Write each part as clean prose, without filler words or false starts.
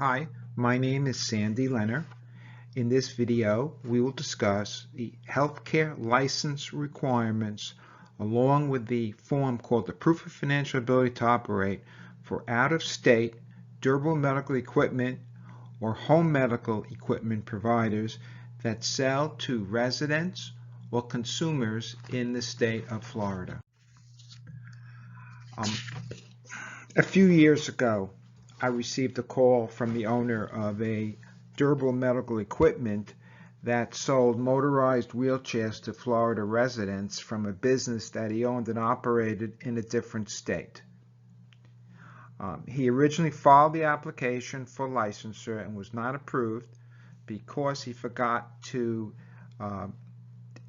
Hi, my name is Sandy Leonard. In this video, we will discuss the healthcare license requirements along with the form called the Proof of Financial Ability to Operate for out-of-state durable medical equipment or home medical equipment providers that sell to residents or consumers in the state of Florida. A few years ago, I received a call from the owner of a durable medical equipment that sold motorized wheelchairs to Florida residents from a business that he owned and operated in a different state. He originally filed the application for licensure and was not approved because he forgot to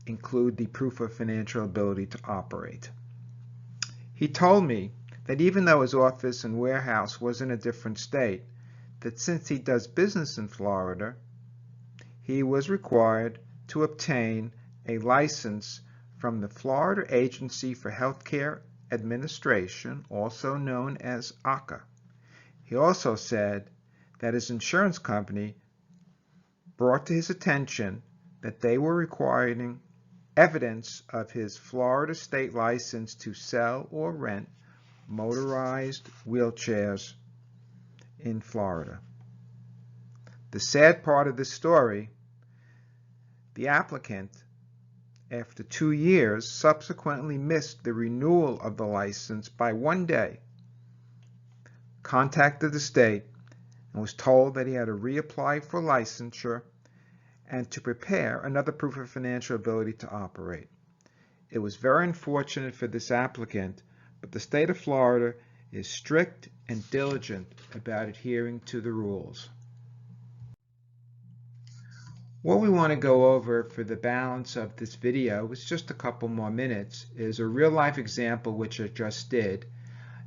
include the proof of financial ability to operate. He told me that even though his office and warehouse was in a different state, that since he does business in Florida, he was required to obtain a license from the Florida Agency for Healthcare Administration, also known as AHCA. He also said that his insurance company brought to his attention that they were requiring evidence of his Florida state license to sell or rent motorized wheelchairs in Florida. The sad part of this story, the applicant, after 2 years, subsequently missed the renewal of the license by 1 day, contacted the state, and was told that he had to reapply for licensure and to prepare another proof of financial ability to operate. It was very unfortunate for this applicant, but the state of Florida is strict and diligent about adhering to the rules. What we want to go over for the balance of this video, is just a couple more minutes, is a real-life example which I just did,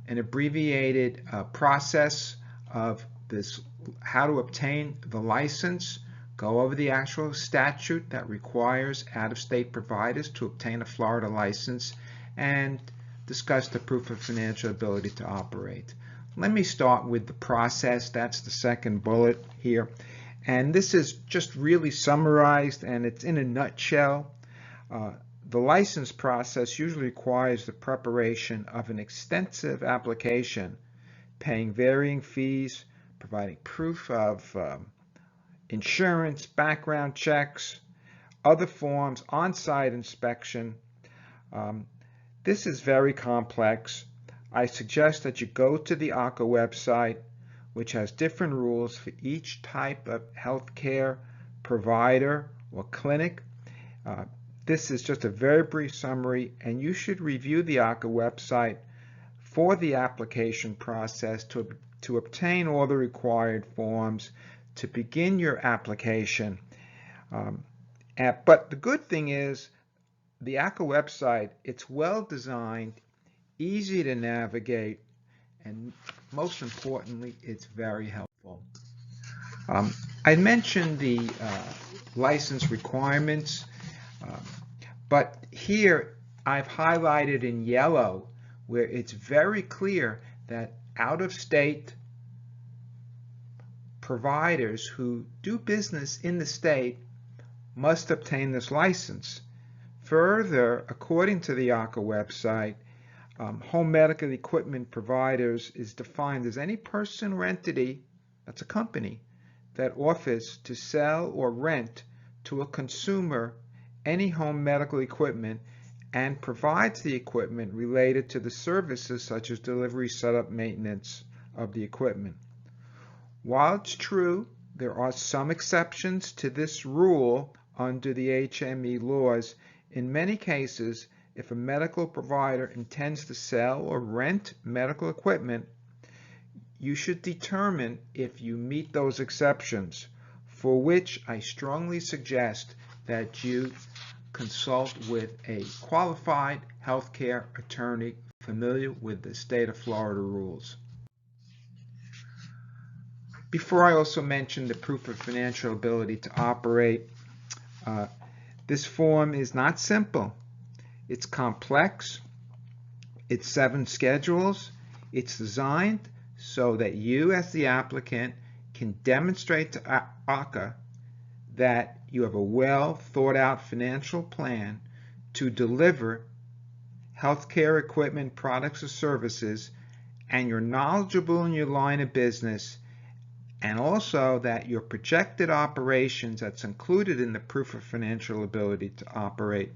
an abbreviated process of this, how to obtain the license, go over the actual statute that requires out-of-state providers to obtain a Florida license, and discuss the proof of financial ability to operate. Let me start with the process. That's the second bullet here. And this is just really summarized, and it's in a nutshell. The license process usually requires the preparation of an extensive application, paying varying fees, providing proof of insurance, background checks, other forms, on-site inspection. This is very complex. I suggest that you go to the AHCA website, which has different rules for each type of healthcare provider or clinic. This is just a very brief summary, and you should review the AHCA website for the application process to obtain all the required forms to begin your application. But the good thing is, the AHCA website, it's well designed, easy to navigate, and most importantly, it's very helpful. I mentioned the license requirements, but here I've highlighted in yellow where it's very clear that out-of-state providers who do business in the state must obtain this license. Further, according to the AHCA website, home medical equipment providers is defined as any person or entity, that's a company, that offers to sell or rent to a consumer any home medical equipment and provides the equipment related to the services such as delivery, setup, maintenance of the equipment. While it's true there are some exceptions to this rule under the HME laws, in many cases, if a medical provider intends to sell or rent medical equipment, you should determine if you meet those exceptions, for which I strongly suggest that you consult with a qualified healthcare attorney familiar with the state of Florida rules. Before I also mention the proof of financial ability to operate, this form is not simple. It's complex. It's 7 schedules. It's designed so that you as the applicant can demonstrate to AHCA that you have a well thought out financial plan to deliver healthcare equipment, products, or services, and you're knowledgeable in your line of business, and also that your projected operations that's included in the proof of financial ability to operate.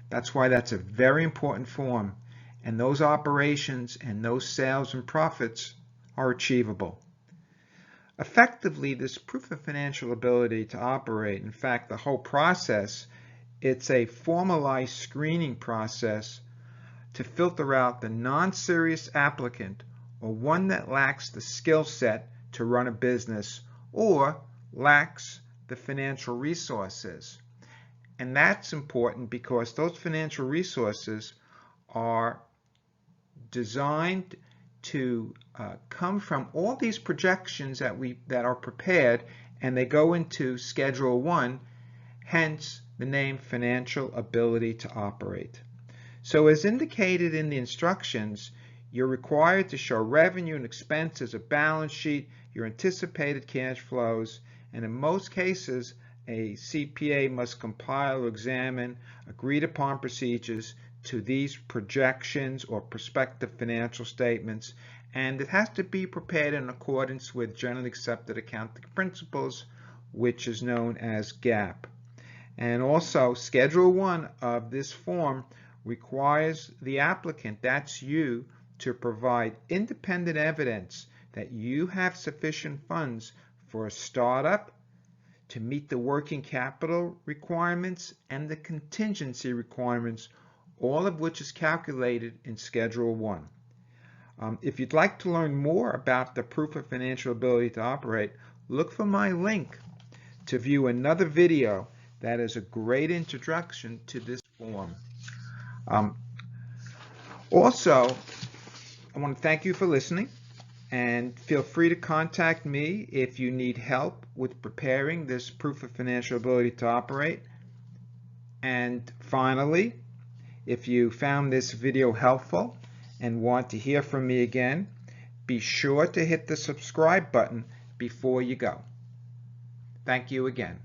That's why that's a very important form, and those operations and those sales and profits are achievable. Effectively, this proof of financial ability to operate, in fact, the whole process, it's a formalized screening process to filter out the non-serious applicant or one that lacks the skill set to run a business or lacks the financial resources. And that's important because those financial resources are designed to come from all these projections that are prepared, and they go into Schedule 1, hence the name financial ability to operate. So as indicated in the instructions, you're required to show revenue and expenses, a balance sheet, your anticipated cash flows, and in most cases, a CPA must compile or examine agreed upon procedures to these projections or prospective financial statements, and it has to be prepared in accordance with generally accepted accounting principles, which is known as GAAP. And also, Schedule 1 of this form requires the applicant, that's you, to provide independent evidence that you have sufficient funds for a startup, to meet the working capital requirements and the contingency requirements, all of which is calculated in Schedule 1. If you'd like to learn more about the proof of financial ability to operate, look for my link to view another video that is a great introduction to this form. Also, I want to thank you for listening, and feel free to contact me if you need help with preparing this proof of financial ability to operate. And finally, if you found this video helpful and want to hear from me again, be sure to hit the subscribe button before you go. Thank you again.